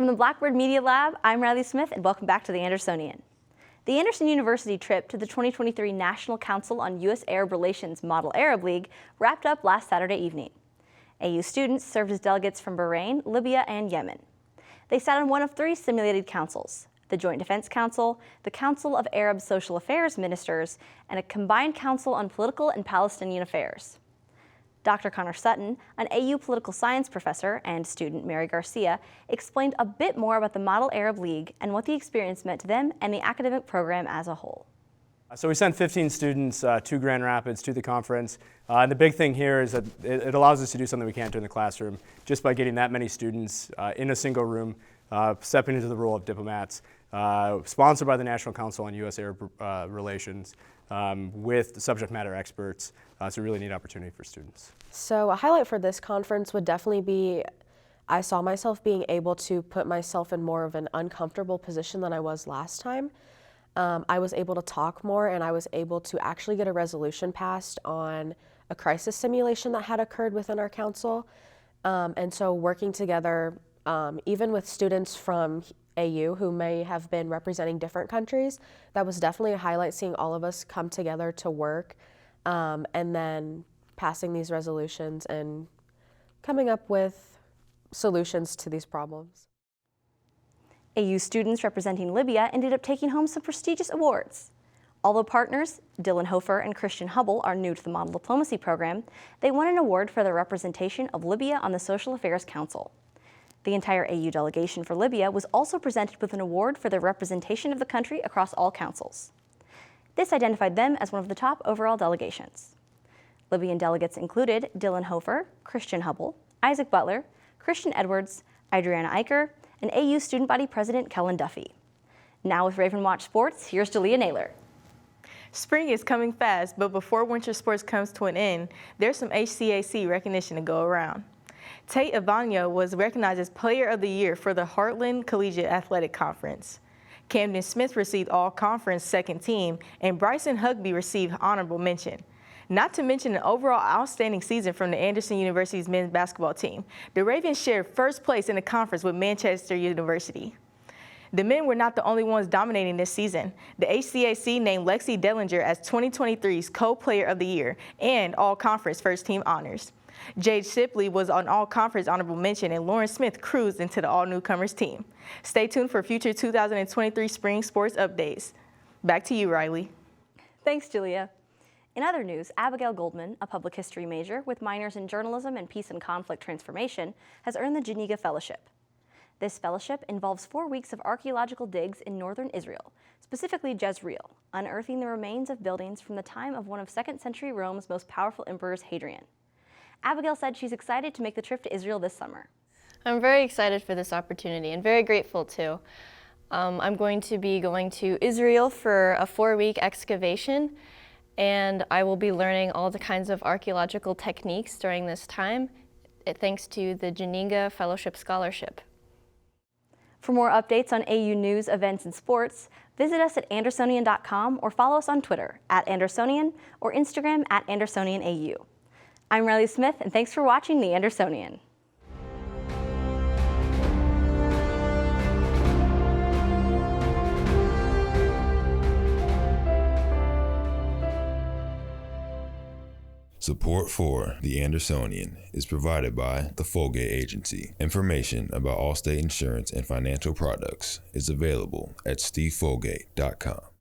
From the Blackbird Media Lab, I'm Riley Smith, and welcome back to the Andersonian. The Anderson University trip to the 2023 National Council on U.S. Arab Relations Model Arab League wrapped up last Saturday evening. AU students served as delegates from Bahrain, Libya, and Yemen. They sat on one of three simulated councils: the Joint Defense Council, the Council of Arab Social Affairs Ministers, and a combined council on political and Palestinian affairs. Dr. Connor Sutton, an AU political science professor, and student Mary Garcia explained a bit more about the Model Arab League and what the experience meant to them and the academic program as a whole. So we sent 15 students to Grand Rapids to the conference. And the big thing here is that it allows us to do something we can't do in the classroom just by getting that many students in a single room, stepping into the role of diplomats, sponsored by the National Council on U.S. Arab Relations, with subject matter experts. It's a really neat opportunity for students. So a highlight for this conference would definitely be I saw myself being able to put myself in more of an uncomfortable position than I was last time. I was able to talk more, and I was able to actually get a resolution passed on a crisis simulation that had occurred within our council. And so working together, even with students from AU who may have been representing different countries, that was definitely a highlight, seeing all of us come together to work and then passing these resolutions and coming up with solutions to these problems. AU students representing Libya ended up taking home some prestigious awards. Although partners Dylan Hofer and Christian Hubble are new to the Model Diplomacy program, they won an award for their representation of Libya on the Social Affairs Council. The entire AU delegation for Libya was also presented with an award for their representation of the country across all councils. This identified them as one of the top overall delegations. Libyan delegates included Dylan Hofer, Christian Hubble, Isaac Butler, Christian Edwards, Adriana Eicher, and AU Student Body President Kellen Duffy. Now with Raven Watch Sports, here's Dalia Naylor. Spring is coming fast, but before winter sports comes to an end, there's some HCAC recognition to go around. Tate Avagno was recognized as Player of the Year for the Heartland Collegiate Athletic Conference. Camden Smith received All-Conference Second Team, and Bryson Hugby received Honorable Mention. Not to mention an overall outstanding season from the Anderson University's men's basketball team. The Ravens shared first place in the conference with Manchester University. The men were not the only ones dominating this season. The HCAC named Lexi Dellinger as 2023's Co-Player of the Year and All-Conference First Team honors. Jade Shipley was on All-Conference Honorable Mention, and Lauren Smith cruised into the All-Newcomers team. Stay tuned for future 2023 spring sports updates. Back to you, Riley. Thanks, Julia. In other news, Abigail Goldman, a public history major with minors in journalism and peace and conflict transformation, has earned the Jeniga Fellowship. This fellowship involves 4 weeks of archaeological digs in northern Israel, specifically Jezreel, unearthing the remains of buildings from the time of one of 2nd century Rome's most powerful emperors, Hadrian. Abigail said she's excited to make the trip to Israel this summer. I'm very excited for this opportunity and very grateful too. I'm going to be going to Israel for a 4-week excavation, and I will be learning all the kinds of archaeological techniques during this time, thanks to the Jeniga Fellowship Scholarship. For more updates on AU news, events, and sports, visit us at Andersonian.com or follow us on Twitter @Andersonian or Instagram @AndersonianAU. I'm Riley Smith, and thanks for watching The Andersonian. Support for The Andersonian is provided by the Folgate Agency. Information about Allstate insurance and financial products is available at stevefolgate.com.